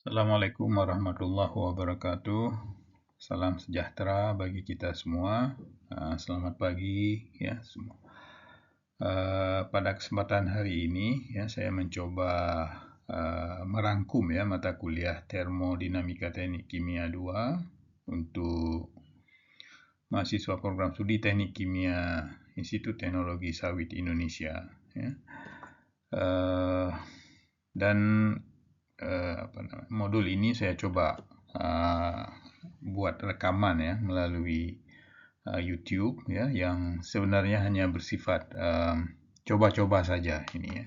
Assalamualaikum warahmatullahi wabarakatuh. Salam sejahtera bagi kita semua. Selamat pagi ya semua. Pada kesempatan hari ini ya saya mencoba merangkum ya mata kuliah Termodinamika Teknik Kimia 2 untuk mahasiswa program studi Teknik Kimia Institut Teknologi Sawit Indonesia ya. Dan modul ini saya coba buat rekaman ya melalui YouTube ya, yang sebenarnya hanya bersifat coba-coba saja ini ya.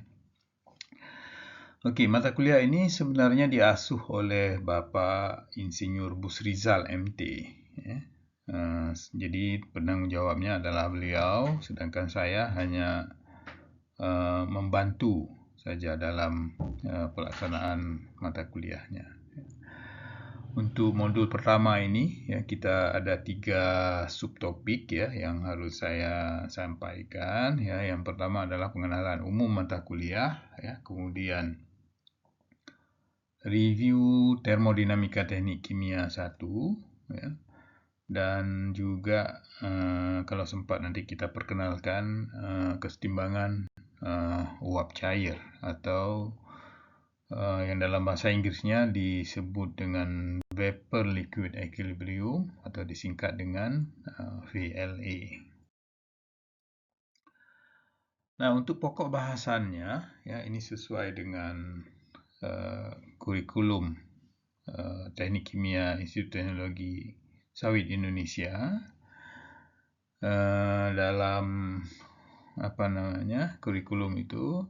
Okey, mata kuliah ini sebenarnya diasuh oleh Bapak Insinyur Busrizal MT ya. Jadi penanggung jawabnya adalah beliau, sedangkan saya hanya membantu saja dalam pelaksanaan mata kuliahnya. Untuk modul pertama ini ya, kita ada 3 subtopik ya yang harus saya sampaikan ya. Yang pertama adalah pengenalan umum mata kuliah ya, kemudian review termodinamika teknik kimia 1 ya. Dan juga kalau sempat nanti kita perkenalkan kesetimbangan uap cair atau yang dalam bahasa Inggrisnya disebut dengan vapor liquid equilibrium atau disingkat dengan VLA. Nah, untuk pokok bahasannya ya, ini sesuai dengan kurikulum Teknik Kimia Institut Teknologi Sawit Indonesia. Dalam kurikulum itu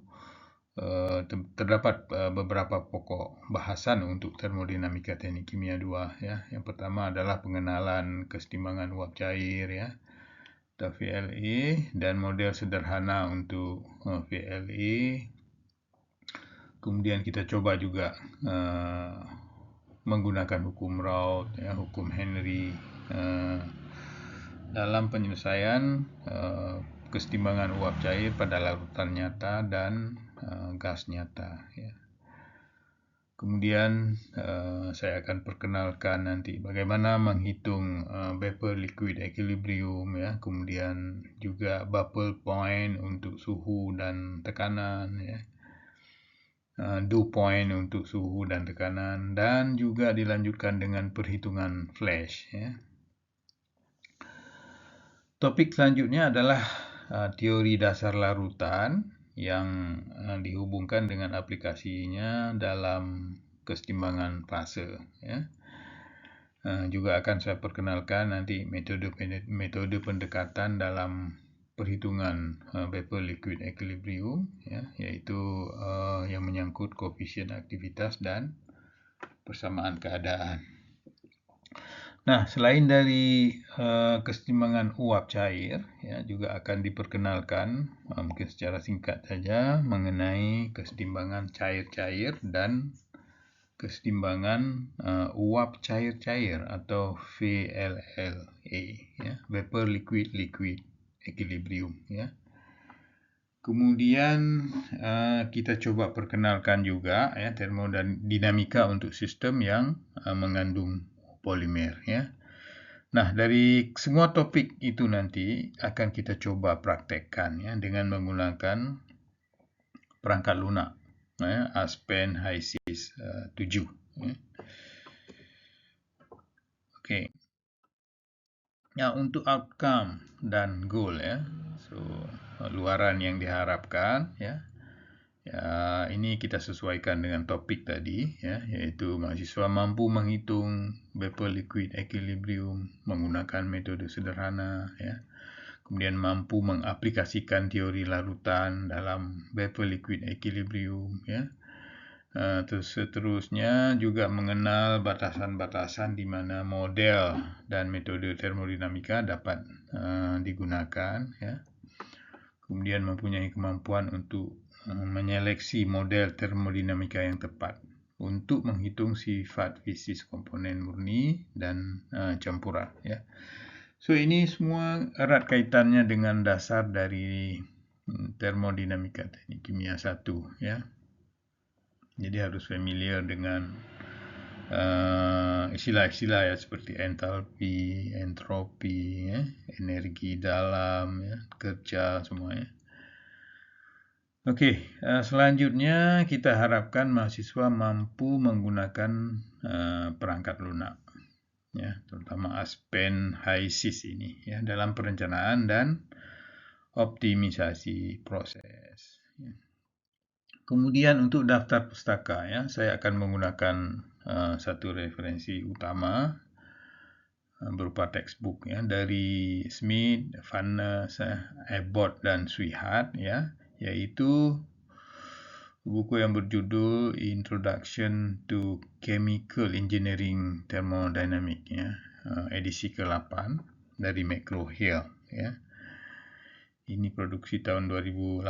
terdapat beberapa pokok bahasan untuk termodinamika teknik kimia 2 ya. Yang pertama adalah pengenalan kesetimbangan uap cair ya, atau VLA, dan model sederhana untuk VLA. Kemudian kita coba juga menggunakan hukum Raoult ya, hukum Henry dalam penyelesaian kesetimbangan uap cair pada larutan nyata dan gas nyata ya. Kemudian saya akan perkenalkan nanti bagaimana menghitung vapor liquid equilibrium ya, kemudian juga bubble point untuk suhu dan tekanan ya, dew point untuk suhu dan tekanan, dan juga dilanjutkan dengan perhitungan flash ya. Topik selanjutnya adalah teori dasar larutan yang dihubungkan dengan aplikasinya dalam kesetimbangan fase ya. Juga akan saya perkenalkan nanti metode pendekatan dalam perhitungan vapor liquid equilibrium ya, iaitu yang menyangkut koefisien aktivitas dan persamaan keadaan. Nah, selain dari kesetimbangan uap cair ya, juga akan diperkenalkan mungkin secara singkat saja mengenai kesetimbangan cair-cair dan kesetimbangan uap cair-cair atau VLLA ya, vapor liquid equilibrium ya. Kemudian kita coba perkenalkan juga ya termodinamika untuk sistem yang mengandung polimer ya. Nah, dari semua topik itu nanti akan kita coba praktekkan ya dengan menggunakan perangkat lunak ya, Aspen HiSys 7 ya. Okey. Ya, untuk outcome dan goal ya. So, luaran yang diharapkan ya. Ya, ini kita sesuaikan dengan topik tadi ya, iaitu mahasiswa mampu menghitung vapor liquid equilibrium menggunakan metode sederhana ya. Kemudian mampu mengaplikasikan teori larutan dalam vapor liquid equilibrium ya. Terus seterusnya juga mengenal batasan-batasan di mana model dan metode termodinamika dapat digunakan ya. Kemudian mempunyai kemampuan untuk menyeleksi model termodinamika yang tepat untuk menghitung sifat fisis komponen murni dan campuran ya. So ini semua erat kaitannya dengan dasar dari termodinamika teknik kimia 1 ya. Jadi harus familiar dengan istilah-istilah ya seperti entalpi, entropi, ya, energi dalam, ya, kerja semuanya. Oke, selanjutnya kita harapkan mahasiswa mampu menggunakan perangkat lunak, ya, terutama Aspen HiSys ini, ya, dalam perencanaan dan optimisasi proses. Ya. Kemudian untuk daftar pustaka, ya, saya akan menggunakan satu referensi utama berupa textbook, ya, dari Smith, Vannes, Abbott dan Swihat, ya, yaitu buku yang berjudul Introduction to Chemical Engineering Thermodynamics, ya, edisi ke-8 dari McGraw-Hill, ya. Ini produksi tahun 2018,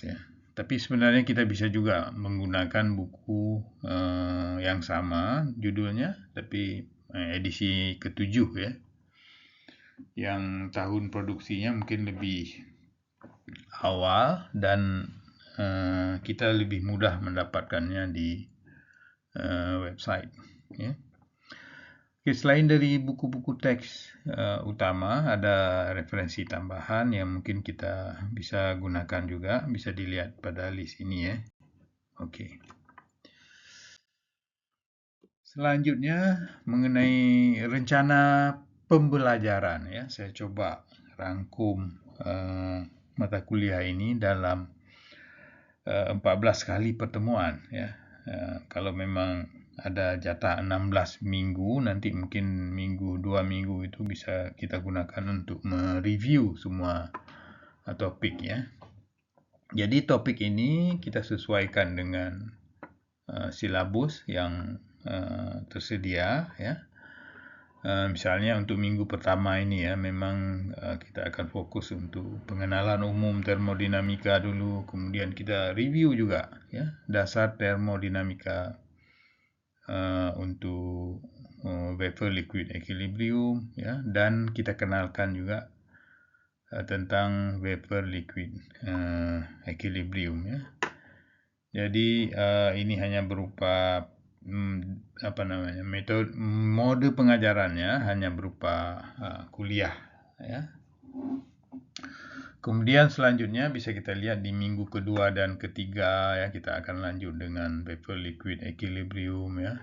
ya. Tapi sebenarnya kita bisa juga menggunakan buku yang sama judulnya, tapi edisi ke-7, ya. Yang tahun produksinya mungkin lebih awal dan kita lebih mudah mendapatkannya di website, ya. Oke, selain dari buku-buku teks utama, ada referensi tambahan yang mungkin kita bisa gunakan juga, bisa dilihat pada list ini, ya. Oke. Selanjutnya mengenai rencana pembelajaran, ya, saya coba rangkum mata kuliah ini dalam 14 kali pertemuan, ya. Kalau memang ada jatah 16 minggu, nanti mungkin 2 minggu itu bisa kita gunakan untuk mereview semua topik, ya. Jadi topik ini kita sesuaikan dengan silabus yang tersedia, ya. Misalnya untuk minggu pertama ini, ya, memang kita akan fokus untuk pengenalan umum termodinamika dulu, kemudian kita review juga, ya, dasar termodinamika untuk vapor liquid equilibrium, ya, dan kita kenalkan juga tentang vapor liquid equilibrium, ya. Jadi ini hanya berupa mode pengajarannya hanya berupa kuliah, ya. Kemudian selanjutnya bisa kita lihat di minggu kedua dan ketiga, ya, kita akan lanjut dengan vapor liquid equilibrium, ya.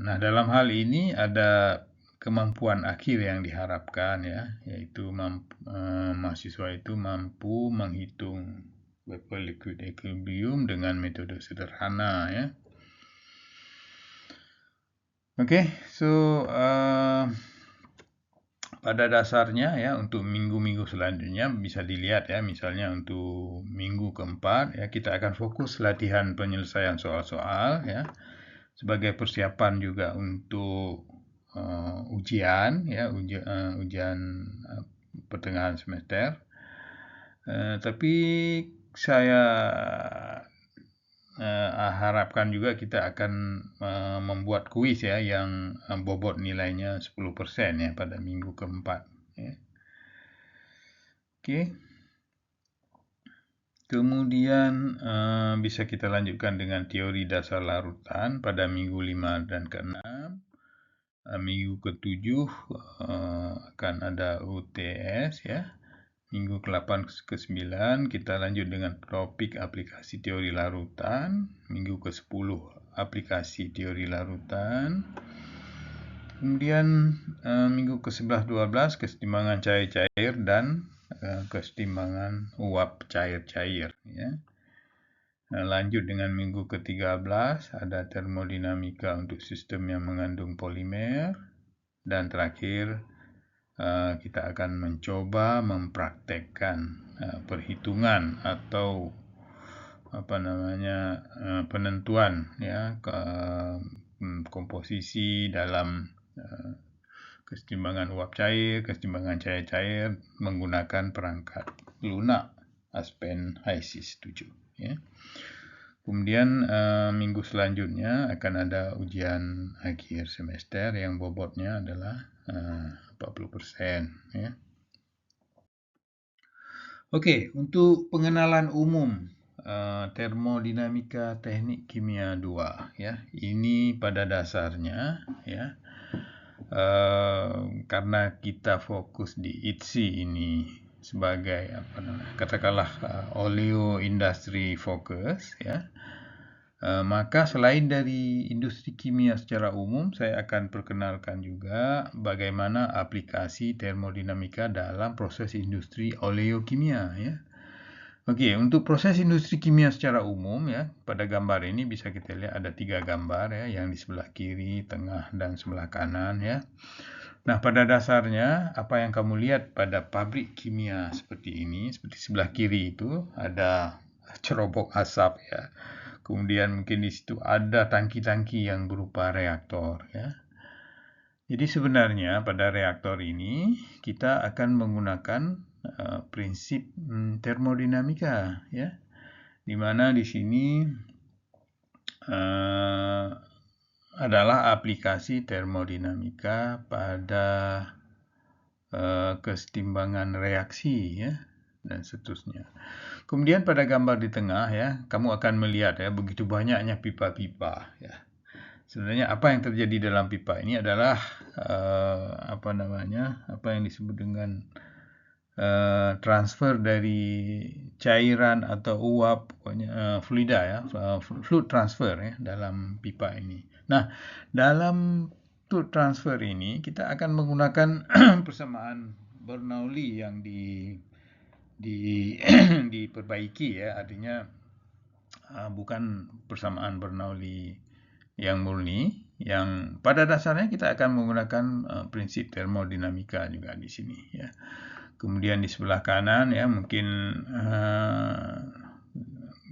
Nah, dalam hal ini ada kemampuan akhir yang diharapkan, ya, yaitu mahasiswa itu mampu menghitung vapor liquid equilibrium dengan metode sederhana, ya. Oke, so pada dasarnya, ya, untuk minggu-minggu selanjutnya bisa dilihat, ya, misalnya untuk minggu keempat, ya, kita akan fokus latihan penyelesaian soal-soal, ya, sebagai persiapan juga untuk ujian, ya, ujian pertengahan semester. Tapi saya harapkan juga kita akan membuat kuis, ya, yang bobot nilainya 10%, ya, pada minggu keempat, ya. Oke. Kemudian bisa kita lanjutkan dengan teori dasar larutan pada minggu 5 dan ke-6. Minggu ke-7 akan ada UTS, ya. Minggu ke-8 ke-9 kita lanjut dengan topik aplikasi teori larutan. Minggu ke-10 aplikasi teori larutan. Kemudian minggu ke-11 12 kesetimbangan cair-cair dan kesetimbangan uap cair-cair, ya. Lanjut dengan minggu ke-13 ada termodinamika untuk sistem yang mengandung polimer, dan terakhir kita akan mencoba mempraktekkan perhitungan atau penentuan, ya, komposisi dalam kesetimbangan uap cair, kesetimbangan cair-cair menggunakan perangkat lunak Aspen HiSys 7, ya. Kemudian minggu selanjutnya akan ada ujian akhir semester yang bobotnya adalah 40%, ya. Oke, untuk pengenalan umum termodinamika teknik kimia 2 ya. Ini pada dasarnya ya, karena kita fokus di ITSI ini sebagai katakanlah oleo industry focus ya. Maka selain dari industri kimia secara umum, saya akan perkenalkan juga bagaimana aplikasi termodinamika dalam proses industri oleokimia ya. Oke, untuk proses industri kimia secara umum ya, pada gambar ini bisa kita lihat ada 3 gambar ya, yang di sebelah kiri, tengah, dan sebelah kanan ya. Nah, pada dasarnya apa yang kamu lihat pada pabrik kimia seperti ini, seperti sebelah kiri itu ada cerobong asap ya. Kemudian mungkin di situ ada tangki-tangki yang berupa reaktor ya. Jadi sebenarnya pada reaktor ini kita akan menggunakan prinsip termodinamika ya, di mana di sini adalah aplikasi termodinamika pada kesetimbangan reaksi ya, dan seterusnya. Kemudian pada gambar di tengah ya, kamu akan melihat ya begitu banyaknya pipa-pipa ya. Sebenarnya apa yang terjadi dalam pipa ini adalah apa yang disebut dengan transfer dari cairan atau uap, pokoknya fluida ya, fluid transfer ya dalam pipa ini. Nah, dalam fluid transfer ini kita akan menggunakan persamaan Bernoulli yang diperbaiki ya, artinya bukan persamaan Bernoulli yang murni, yang pada dasarnya kita akan menggunakan prinsip termodinamika juga di sini ya. Kemudian di sebelah kanan ya, mungkin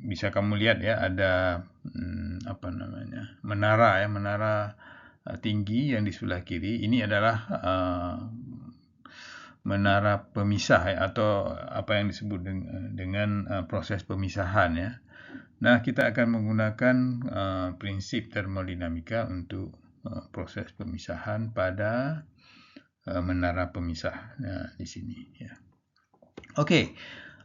bisa kamu lihat ya ada menara ya, menara tinggi yang di sebelah kiri. Ini adalah menara pemisah ya, atau apa yang disebut dengan proses pemisahan ya. Nah, kita akan menggunakan prinsip termodinamika untuk proses pemisahan pada menara pemisah di sini ya. Oke,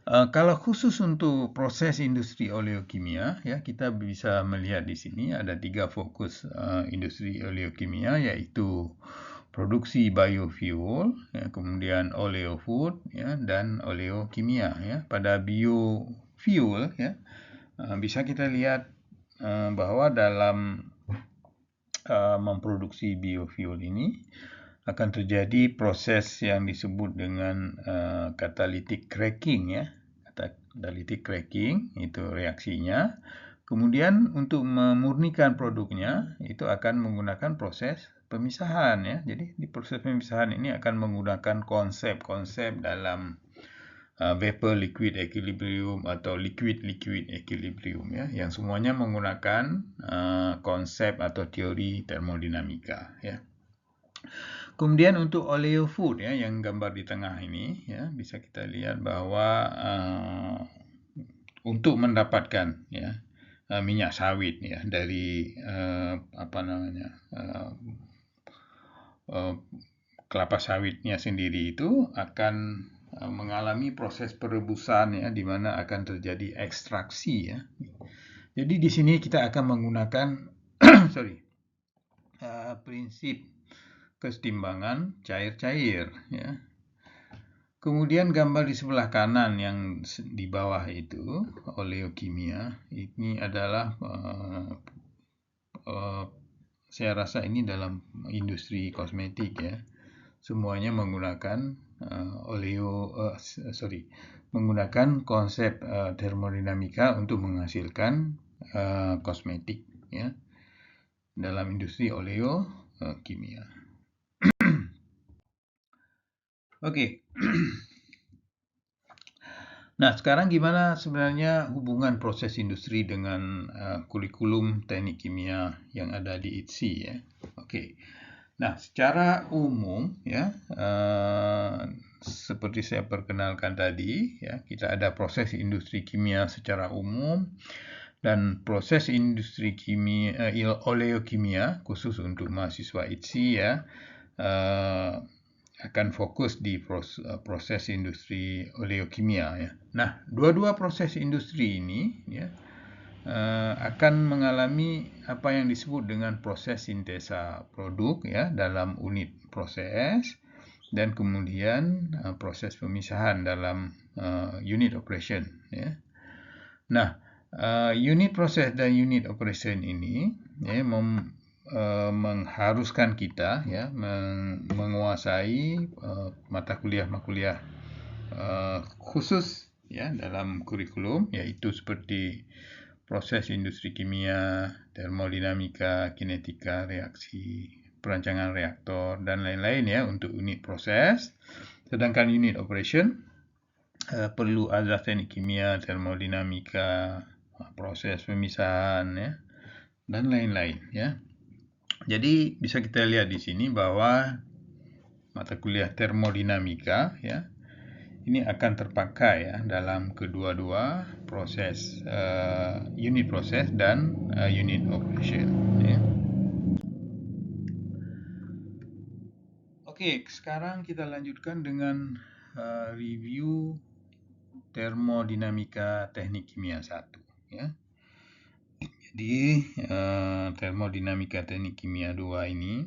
kalau khusus untuk proses industri oleokimia ya, kita bisa melihat di sini ada 3 fokus industri oleokimia, yaitu produksi biofuel ya, kemudian oleofood ya, dan oleokimia ya. Pada biofuel ya, bisa kita lihat bahwa dalam memproduksi biofuel ini akan terjadi proses yang disebut dengan catalytic cracking ya. Catalytic cracking itu reaksinya. Kemudian untuk memurnikan produknya itu akan menggunakan proses pemisahan ya. Jadi di proses pemisahan ini akan menggunakan konsep-konsep dalam vapor liquid equilibrium atau liquid liquid equilibrium ya, yang semuanya menggunakan konsep atau teori termodinamika ya. Kemudian untuk oleofood ya, yang gambar di tengah ini ya, bisa kita lihat bahwa untuk mendapatkan ya minyak sawit ya dari kelapa sawitnya sendiri itu akan mengalami proses perebusan ya, di mana akan terjadi ekstraksi ya. Jadi di sini kita akan menggunakan prinsip kesetimbangan cair-cair ya. Kemudian gambar di sebelah kanan yang di bawah itu oleokimia, ini adalah saya rasa ini dalam industri kosmetik ya. Semuanya menggunakan menggunakan konsep termodinamika untuk menghasilkan kosmetik ya, dalam industri oleokimia. Oke. Nah, sekarang gimana sebenarnya hubungan proses industri dengan kurikulum teknik kimia yang ada di ITSI ya? Oke. Nah, secara umum ya, seperti saya perkenalkan tadi ya, kita ada proses industri kimia secara umum dan proses industri kimia oleokimia khusus untuk mahasiswa ITSI ya. akan fokus di proses industri oleokimia ya. Nah, dua-dua proses industri ini ya akan mengalami apa yang disebut dengan proses sintesa produk ya dalam unit proses dan kemudian proses pemisahan dalam unit operation ya. Nah, unit proses dan unit operation ini ya, mengharuskan kita ya menguasai mata kuliah khusus ya dalam kurikulum, yaitu seperti proses industri kimia, termodinamika, kinetika, reaksi, perancangan reaktor dan lain-lain ya untuk unit proses. Sedangkan unit operation perlu azas teknik kimia, termodinamika, proses pemisahan ya dan lain-lain ya. Jadi bisa kita lihat di sini bahwa mata kuliah termodinamika ya ini akan terpakai ya dalam kedua-dua proses unit proses dan unit operation ya. Oke, sekarang kita lanjutkan dengan review termodinamika teknik kimia 1 ya. Jadi termodinamika teknik kimia 2 ini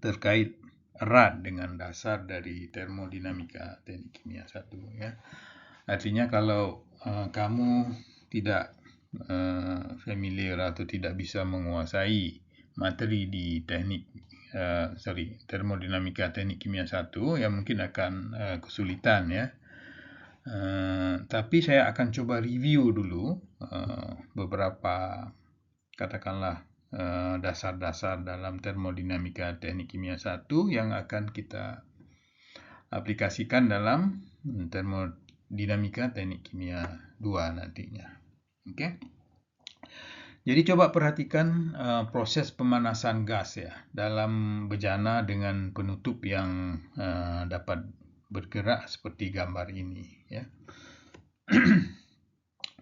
terkait erat dengan dasar dari termodinamika teknik kimia 1 ya. Artinya kalau kamu tidak familiar atau tidak bisa menguasai materi di termodinamika teknik kimia 1 ya mungkin akan kesulitan ya. Tapi saya akan coba review dulu beberapa katakanlah dasar-dasar dalam termodinamika teknik kimia 1 yang akan kita aplikasikan dalam termodinamika teknik kimia 2 nantinya. Oke. Jadi coba perhatikan proses pemanasan gas ya dalam bejana dengan penutup yang dapat bergerak seperti gambar ini ya.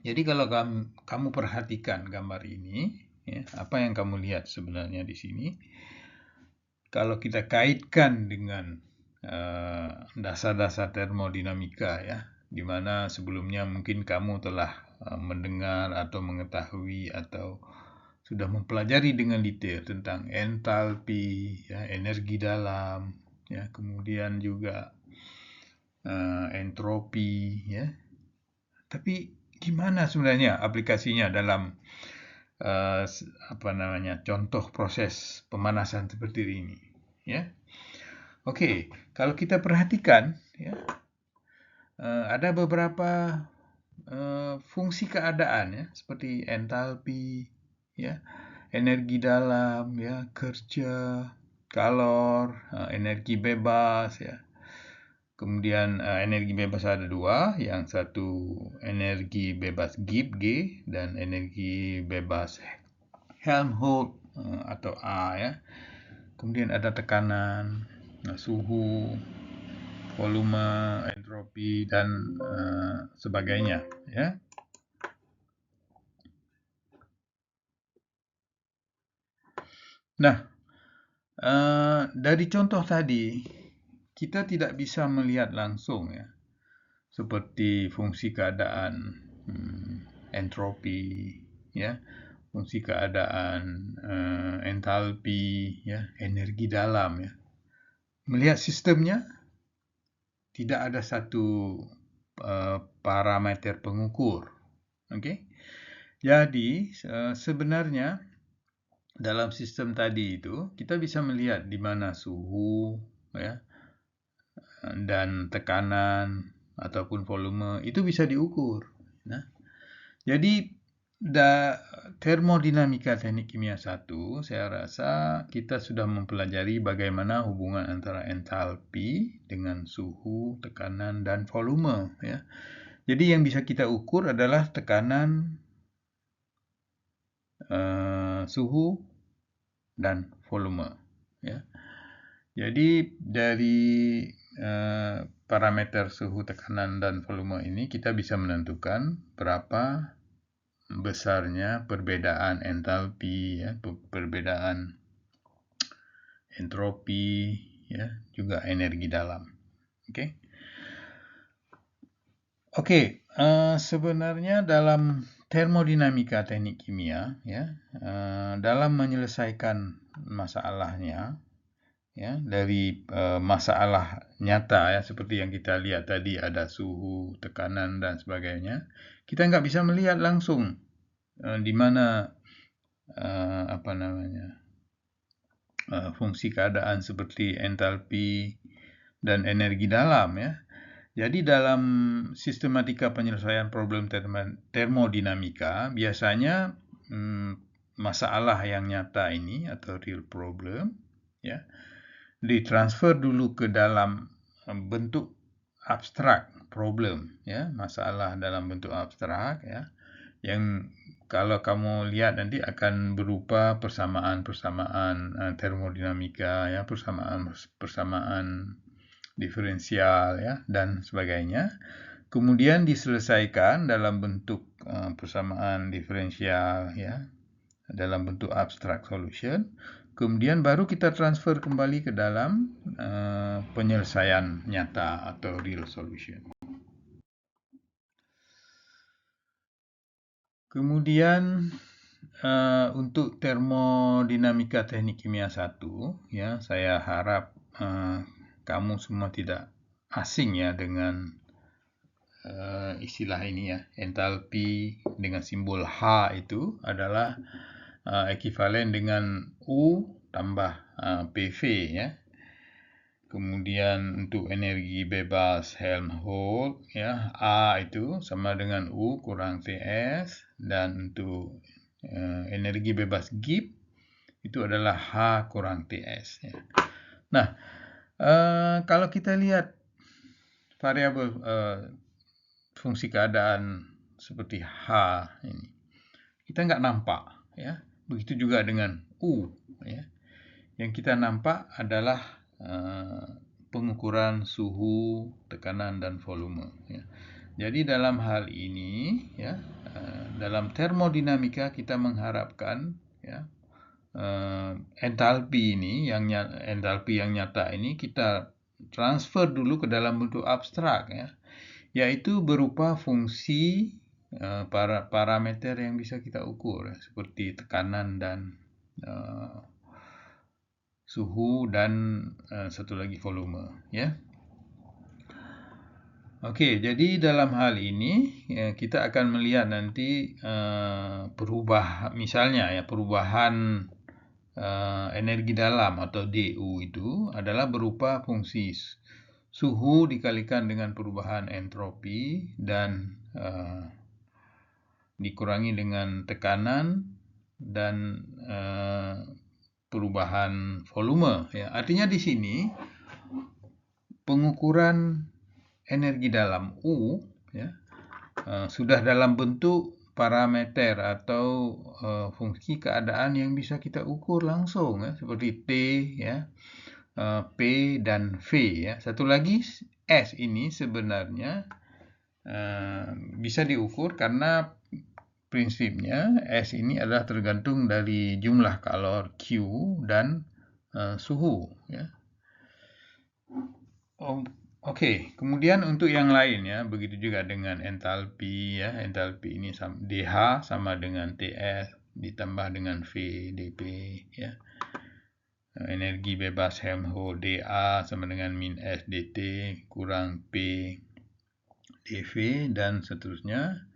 Jadi kalau kamu perhatikan gambar ini ya, apa yang kamu lihat sebenarnya di sini? Kalau kita kaitkan dengan dasar-dasar termodinamika ya, di mana sebelumnya mungkin kamu telah mendengar atau mengetahui atau sudah mempelajari dengan detail tentang entalpi, ya, energi dalam, ya, kemudian juga entropi, ya. Tapi gimana sebenarnya aplikasinya dalam contoh proses pemanasan seperti ini, ya? Oke, kalau kita perhatikan, ya, ada beberapa fungsi keadaan, ya, seperti entalpi, ya, energi dalam, ya, kerja, kalor, energi bebas, ya. Kemudian energi bebas ada dua, yang satu energi bebas Gibbs G dan energi bebas Helmholtz atau A ya. Kemudian ada tekanan, suhu, volume, entropi dan sebagainya ya. Nah, dari contoh tadi kita tidak bisa melihat langsung ya, seperti fungsi keadaan entropi, ya, fungsi keadaan entalpi, ya, energi dalam, ya. Melihat sistemnya tidak ada satu parameter pengukur, oke? Jadi sebenarnya dalam sistem tadi itu kita bisa melihat di mana suhu, ya, dan tekanan ataupun volume itu bisa diukur. Nah, jadi termodinamika teknik kimia 1, saya rasa kita sudah mempelajari bagaimana hubungan antara entalpi dengan suhu, tekanan, dan volume. Ya. Jadi yang bisa kita ukur adalah tekanan, suhu, dan volume. Ya. Jadi dari parameter suhu, tekanan, dan volume ini kita bisa menentukan berapa besarnya perbedaan entalpi, ya, perbedaan entropi, ya, juga energi dalam. Oke, sebenarnya dalam termodinamika teknik kimia, ya, dalam menyelesaikan masalahnya, ya, dari masalah nyata, ya, seperti yang kita lihat tadi, ada suhu, tekanan dan sebagainya, kita nggak bisa melihat langsung di mana fungsi keadaan seperti entalpi dan energi dalam, ya. Jadi dalam sistematika penyelesaian problem termodinamika, biasanya masalah yang nyata ini atau real problem, ya, ditransfer dulu ke dalam bentuk abstrak problem, ya, masalah dalam bentuk abstrak, ya, yang kalau kamu lihat nanti akan berupa persamaan-persamaan termodinamika, ya, persamaan diferensial, ya, dan sebagainya. Kemudian diselesaikan dalam bentuk persamaan diferensial, ya, dalam bentuk abstract solution. Kemudian baru kita transfer kembali ke dalam penyelesaian nyata atau real solution. Kemudian untuk termodinamika teknik kimia 1, ya, saya harap kamu semua tidak asing, ya, dengan istilah ini, ya. Entalpi dengan simbol H itu adalah ekivalen dengan U tambah PV, ya. Kemudian untuk energi bebas Helmholtz, ya, A itu sama dengan U kurang TS, dan untuk energi bebas Gibbs itu adalah H kurang TS, ya. Nah, kalau kita lihat variabel fungsi keadaan seperti H ini, kita nggak nampak, ya. Begitu juga dengan U, ya. Yang kita nampak adalah pengukuran suhu, tekanan, dan volume, ya. Jadi dalam hal ini, ya, dalam termodinamika kita mengharapkan, ya, entalpi yang nyata ini kita transfer dulu ke dalam bentuk abstrak, ya, yaitu berupa fungsi parameter yang bisa kita ukur, ya, seperti tekanan dan suhu dan satu lagi volume, ya. Oke, jadi dalam hal ini kita akan melihat nanti perubahan energi dalam atau DU itu adalah berupa fungsi suhu dikalikan dengan perubahan entropi dan dikurangi dengan tekanan dan perubahan volume, ya. Artinya di sini pengukuran energi dalam U, ya, sudah dalam bentuk parameter atau fungsi keadaan yang bisa kita ukur langsung, ya, seperti T, ya, P dan V, ya. Satu lagi S ini sebenarnya bisa diukur karena prinsipnya S ini adalah tergantung dari jumlah kalor Q dan suhu, ya. Oke, kemudian untuk yang lain, ya, begitu juga dengan entalpi, ya. Entalpi ini DH sama dengan TS ditambah dengan V dP, ya. Energi bebas Helmholtz dA sama dengan min S dt kurang P dV dan seterusnya.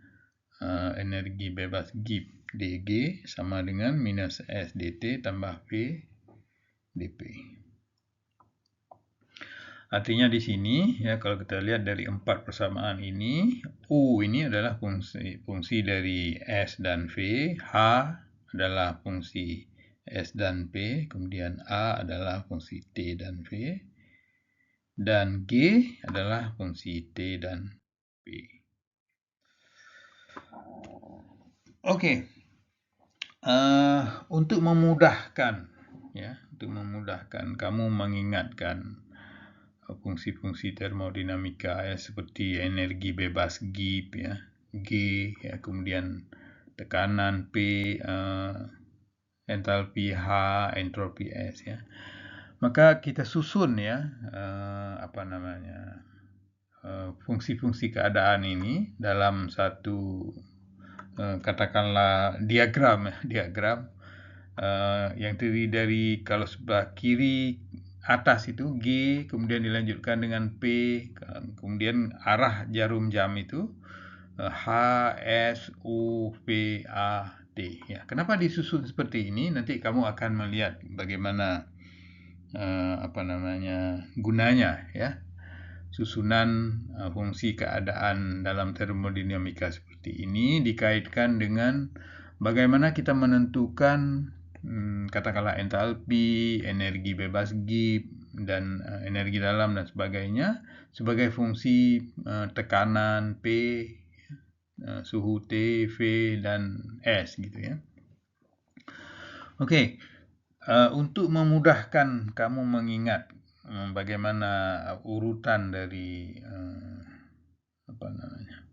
Energi bebas Gibbs dG sama dengan minus S dt tambah V dP. Artinya di sini, ya, kalau kita lihat dari 4 persamaan ini, U ini adalah fungsi dari S dan V, H adalah fungsi S dan P, kemudian A adalah fungsi T dan V, dan G adalah fungsi T dan P. Oke, untuk memudahkan, ya, kamu mengingatkan fungsi-fungsi termodinamika, ya, seperti energi bebas Gibbs, ya, G, ya, kemudian tekanan P, entalpi H, entropi S, ya. Maka kita susun ya fungsi-fungsi keadaan ini dalam satu katakanlah diagram yang terdiri dari, kalau sebelah kiri atas itu G, kemudian dilanjutkan dengan P, kemudian arah jarum jam itu H, S, U, V, A, T. Ya, kenapa disusun seperti ini? Nanti kamu akan melihat bagaimana gunanya ya. Susunan fungsi keadaan dalam termodinamika seperti ini dikaitkan dengan bagaimana kita menentukan katakanlah entalpi, energi bebas Gibbs, dan energi dalam dan sebagainya sebagai fungsi tekanan P, suhu T, V, dan S gitu ya. Oke, untuk memudahkan kamu mengingat bagaimana urutan dari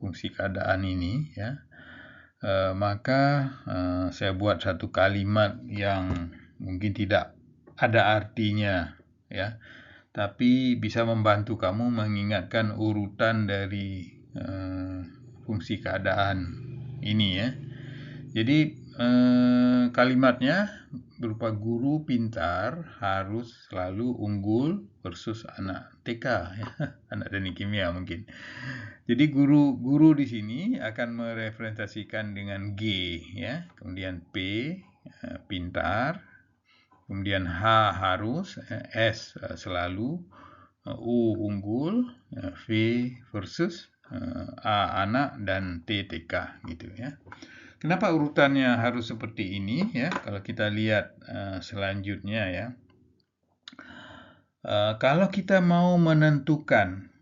fungsi keadaan ini ya, maka saya buat satu kalimat yang mungkin tidak ada artinya ya, tapi bisa membantu kamu mengingatkan urutan dari fungsi keadaan ini ya. Jadi kalimatnya berupa guru pintar harus selalu unggul versus anak TK ya, anak teknik kimia mungkin. Jadi guru di sini akan merepresentasikan dengan G ya, kemudian P pintar, kemudian H harus, S selalu, U unggul, V versus, A anak, dan T TK gitu ya. Kenapa urutannya harus seperti ini ya? Kalau kita lihat selanjutnya ya, kalau kita mau menentukan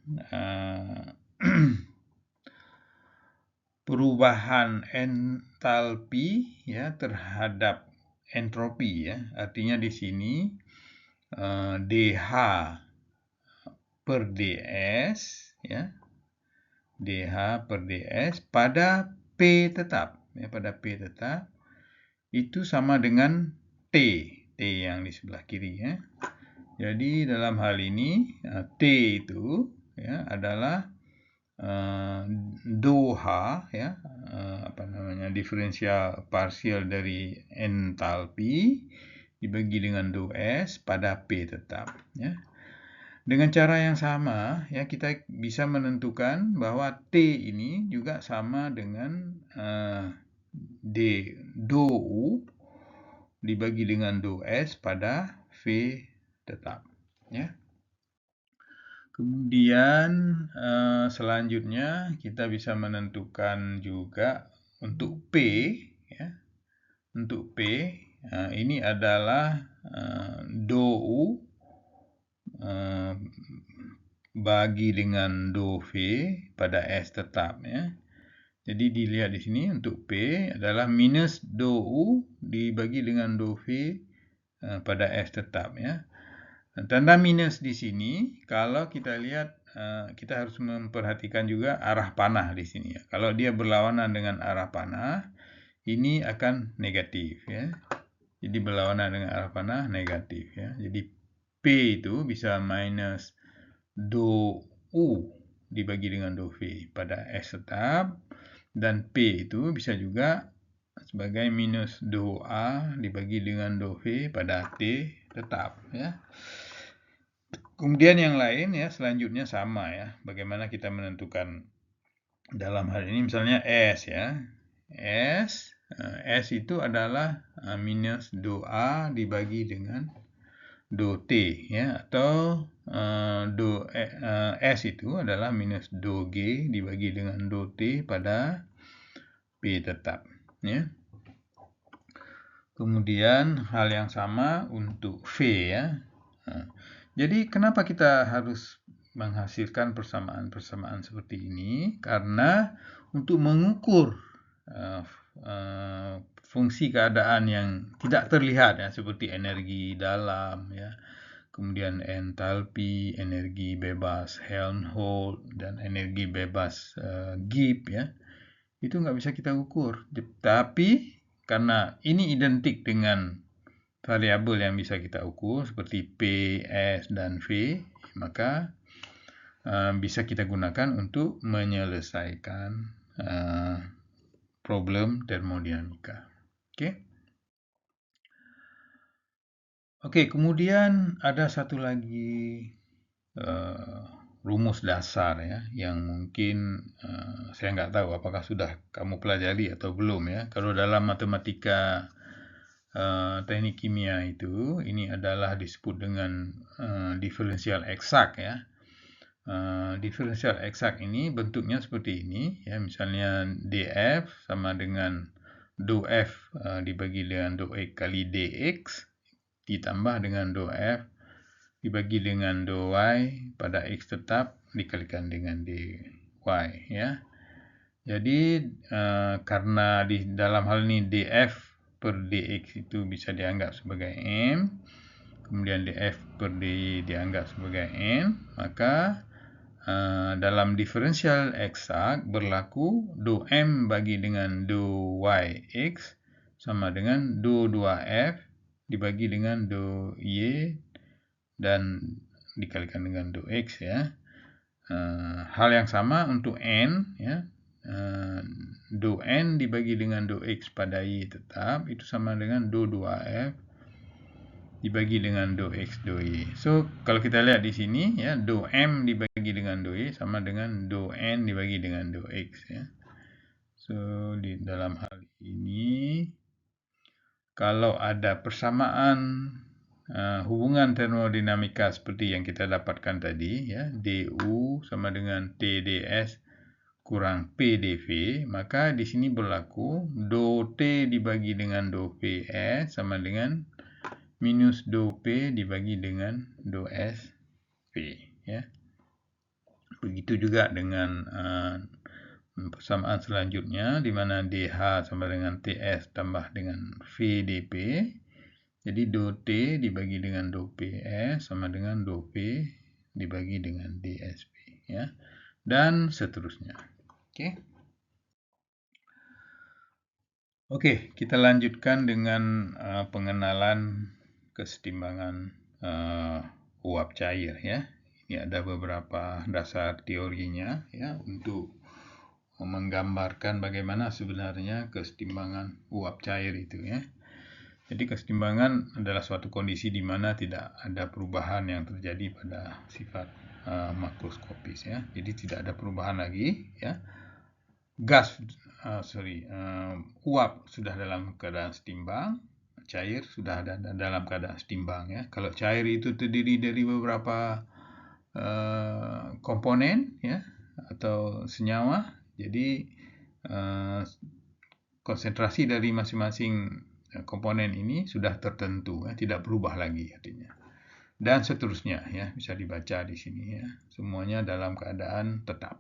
perubahan entalpi ya terhadap entropi ya, artinya di sini dH per ds ya, dH per ds pada P tetap ya, pada P tetap itu sama dengan T yang di sebelah kiri ya. Jadi dalam hal ini T itu ya adalah dou H ya, diferensial parsial dari entalpi dibagi dengan dou S pada P tetap ya. Dengan cara yang sama ya, kita bisa menentukan bahwa T ini juga sama dengan dou U dibagi dengan dou S pada V tetap ya. Kemudian selanjutnya kita bisa menentukan juga untuk P ya. Untuk P ini adalah dou U bagi dengan dou V pada S tetap ya. Jadi dilihat di sini untuk P adalah minus dou U dibagi dengan dou V pada S tetap ya. Tanda minus di sini kalau kita lihat, kita harus memperhatikan juga arah panah di sini ya. Kalau dia berlawanan dengan arah panah, ini akan negatif ya. Jadi berlawanan dengan arah panah negatif ya. Jadi P itu bisa minus dou U dibagi dengan dou V pada S tetap, dan P itu bisa juga sebagai minus dou A dibagi dengan dou V pada T tetap ya. Kemudian yang lain ya, selanjutnya sama ya, bagaimana kita menentukan dalam hal ini misalnya S ya. S itu adalah minus dou A dibagi dengan dou T ya, atau S itu adalah minus dou G dibagi dengan dou T pada P tetap ya. Kemudian hal yang sama untuk V ya. Jadi kenapa kita harus menghasilkan persamaan-persamaan seperti ini? Karena untuk mengukur fungsi keadaan yang tidak terlihat ya, seperti energi dalam ya, kemudian entalpi, energi bebas Helmholtz, dan energi bebas Gibbs ya, itu nggak bisa kita ukur. Tapi karena ini identik dengan variabel yang bisa kita ukur seperti P, S, dan V, maka bisa kita gunakan untuk menyelesaikan problem termodinamika. Oke, kemudian ada satu lagi rumus dasar ya, yang mungkin saya nggak tahu apakah sudah kamu pelajari atau belum ya. Kalau dalam matematika teknik kimia itu, ini adalah disebut dengan diferensial eksak ya. Diferensial eksak ini bentuknya seperti ini ya, misalnya df sama dengan dou f dibagi dengan dou x kali dx ditambah dengan dou f dibagi dengan dou y pada x tetap dikalikan dengan dy ya. Jadi karena di dalam hal ini df per dx itu bisa dianggap sebagai m, kemudian df per dy dianggap sebagai n, maka dalam diferensial eksak berlaku dou m bagi dengan dou y x sama dengan dou 2f dibagi dengan dou y dan dikalikan dengan dou x ya. Hal yang sama untuk n ya. Dou n dibagi dengan dou x pada y tetap itu sama dengan dou 2f dibagi dengan dou x dou y. So kalau kita lihat di sini ya, dou m dibagi dengan dou y sama dengan dou n dibagi dengan dou x ya. So di dalam hal ini kalau ada persamaan hubungan termodinamika seperti yang kita dapatkan tadi ya, du sama dengan t ds kurang p dv, maka di sini berlaku dou t dibagi dengan dou ps sama dengan minus dou p dibagi dengan dou sp ya. Begitu juga dengan persamaan selanjutnya di mana dh sama dengan ts tambah dengan v dp. Jadi dou T dibagi dengan dou PS sama dengan dou P dibagi dengan DSP ya. Dan seterusnya. Oke, kita lanjutkan dengan pengenalan kesetimbangan uap cair ya. Ini ada beberapa dasar teorinya ya untuk menggambarkan bagaimana sebenarnya kesetimbangan uap cair itu ya. Jadi kesetimbangan adalah suatu kondisi di mana tidak ada perubahan yang terjadi pada sifat makroskopis ya. Jadi tidak ada perubahan lagi ya. Uap sudah dalam keadaan setimbang, cair sudah ada dalam keadaan setimbang ya. Kalau cair itu terdiri dari beberapa komponen ya atau senyawa, jadi konsentrasi dari masing-masing komponen ini sudah tertentu ya, tidak berubah lagi artinya. Dan seterusnya ya, bisa dibaca di sini ya. Semuanya dalam keadaan tetap.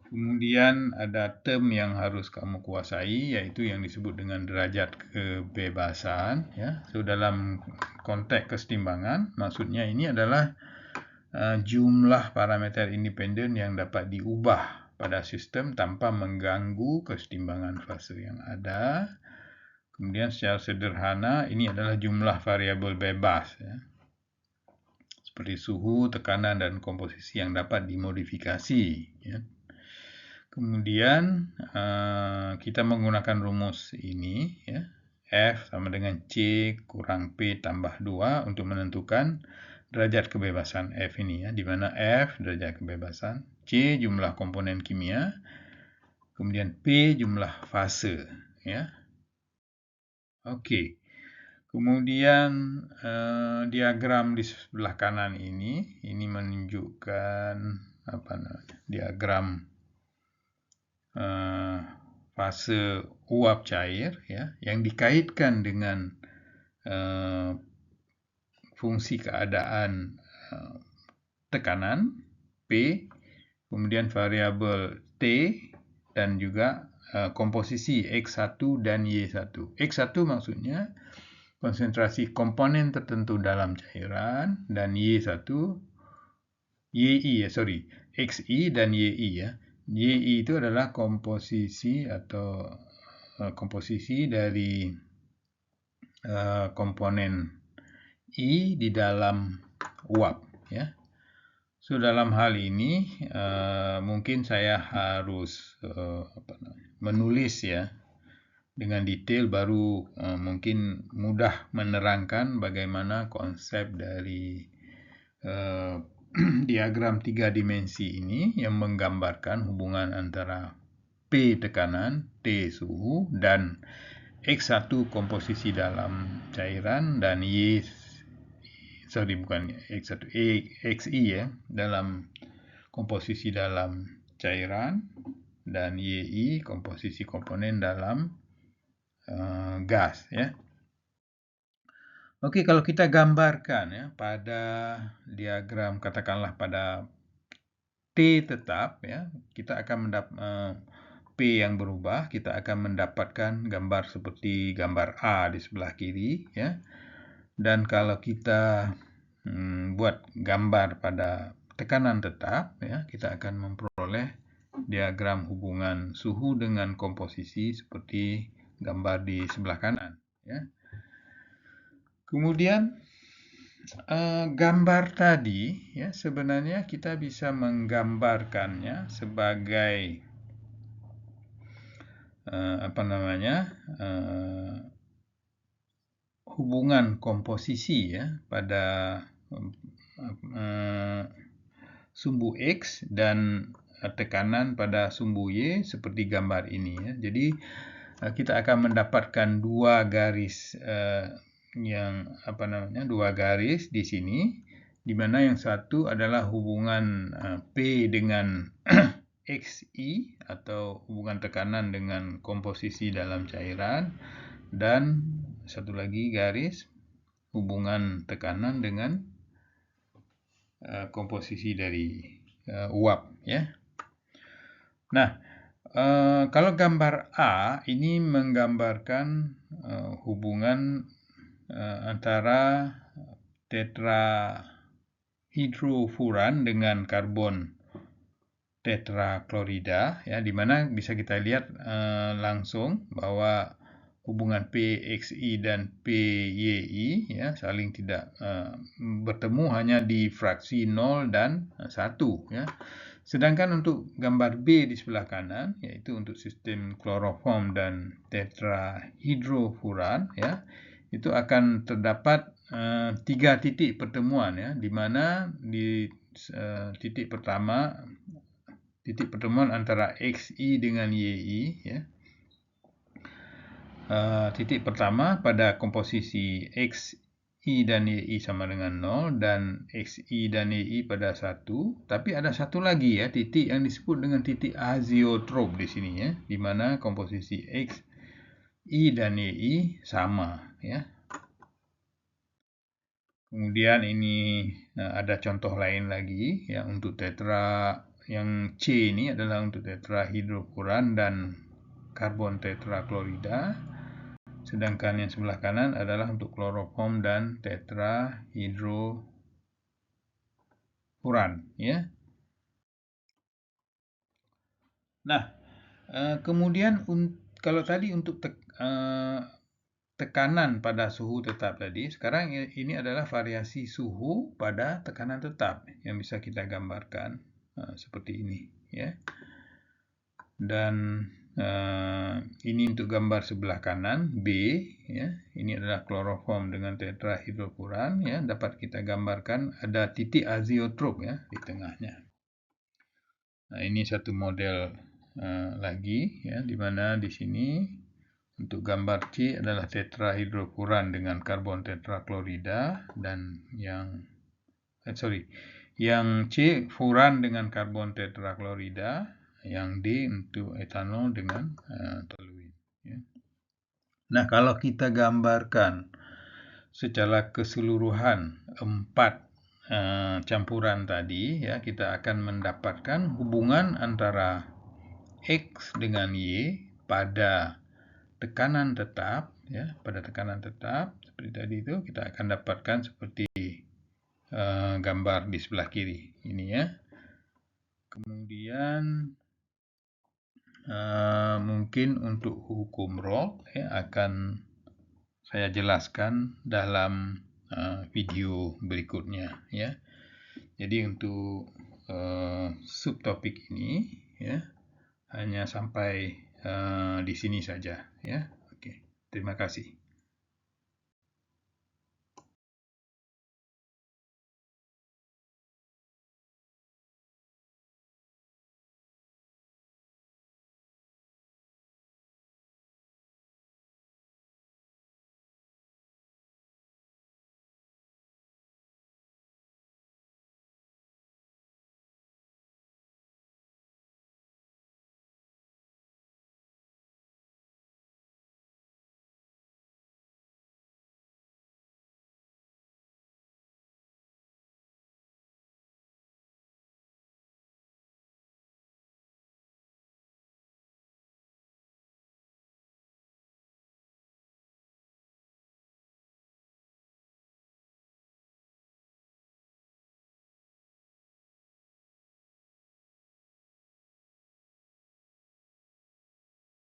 Kemudian ada term yang harus kamu kuasai yaitu yang disebut dengan derajat kebebasan ya. So dalam konteks kesetimbangan maksudnya ini adalah jumlah parameter independen yang dapat diubah pada sistem tanpa mengganggu kesetimbangan fase yang ada. Kemudian secara sederhana ini adalah jumlah variabel bebas ya. Seperti suhu, tekanan, dan komposisi yang dapat dimodifikasi ya. Kemudian kita menggunakan rumus ini ya. F sama dengan C kurang P tambah 2 untuk menentukan derajat kebebasan F ini ya, di mana F derajat kebebasan, C jumlah komponen kimia, kemudian P jumlah fase ya. Oke. Kemudian diagram di sebelah kanan ini menunjukkan diagram fase uap cair ya, yang dikaitkan dengan fungsi keadaan tekanan P, kemudian variabel T dan juga komposisi X1 dan Y1. X1 maksudnya konsentrasi komponen tertentu dalam cairan dan XI dan YI ya. YI itu adalah komposisi atau komposisi dari komponen I di dalam uap, ya. So dalam hal ini mungkin saya harus menulis ya dengan detail, baru mungkin mudah menerangkan bagaimana konsep dari diagram 3 dimensi ini yang menggambarkan hubungan antara P tekanan, T suhu, dan X1 komposisi dalam cairan, dan XI ya, dalam komposisi dalam cairan, dan YI komposisi komponen dalam gas ya. Oke, kalau kita gambarkan ya pada diagram, katakanlah pada T tetap ya, kita akan P yang berubah, kita akan mendapatkan gambar seperti gambar A di sebelah kiri ya. Dan kalau kita buat gambar pada tekanan tetap ya, kita akan memperoleh diagram hubungan suhu dengan komposisi seperti gambar di sebelah kanan ya. Kemudian gambar tadi ya, sebenarnya kita bisa menggambarkannya sebagai hubungan komposisi ya pada sumbu X dan tekanan pada sumbu Y seperti gambar ini ya. Jadi kita akan mendapatkan dua garis dua garis di sini, di mana yang satu adalah hubungan P dengan XI atau hubungan tekanan dengan komposisi dalam cairan, dan satu lagi garis hubungan tekanan dengan komposisi dari uap ya. Nah, kalau gambar A ini menggambarkan hubungan antara tetrahidrofuran dengan karbon tetraklorida ya, di mana bisa kita lihat langsung bahwa hubungan PXI dan PYI ya saling tidak bertemu hanya di fraksi 0 dan 1 ya. Sedangkan untuk gambar B di sebelah kanan, yaitu untuk sistem kloroform dan tetrahidrofuran ya, itu akan terdapat 3 titik pertemuan ya, di mana di titik pertemuan antara XI dengan YI ya. Titik pertama pada komposisi XI dan YI sama dengan 0 dan XI dan YI pada 1, tapi ada satu lagi ya, titik yang disebut dengan titik azeotrop di sini ya, di mana komposisi XI dan YI sama ya. Kemudian ini ada contoh lain lagi ya, untuk yang C ini adalah untuk tetrahidrofuran dan karbon tetraklorida. Sedangkan yang sebelah kanan adalah untuk kloroform dan tetrahidrofuran ya. Nah, kemudian kalau tadi untuk tekanan pada suhu tetap tadi, sekarang ini adalah variasi suhu pada tekanan tetap yang bisa kita gambarkan seperti ini ya. Dan ini untuk gambar sebelah kanan B ya, ini adalah kloroform dengan tetrahidrofuran ya, dapat kita gambarkan ada titik azeotrop ya di tengahnya. Nah, ini satu model lagi ya, di mana di sini untuk gambar C adalah tetrahidrofuran dengan karbon tetraklorida, dan yang C furan dengan karbon tetraklorida, yang D untuk etanol dengan toluene ya. Nah, kalau kita gambarkan secara keseluruhan 4 campuran tadi ya, kita akan mendapatkan hubungan antara X dengan Y pada tekanan tetap ya, pada tekanan tetap seperti tadi itu, kita akan dapatkan seperti gambar di sebelah kiri ini ya. Kemudian mungkin untuk hukum Rolle ya, akan saya jelaskan dalam video berikutnya ya. Jadi untuk subtopik ini ya hanya sampai di sini saja ya. Oke, terima kasih.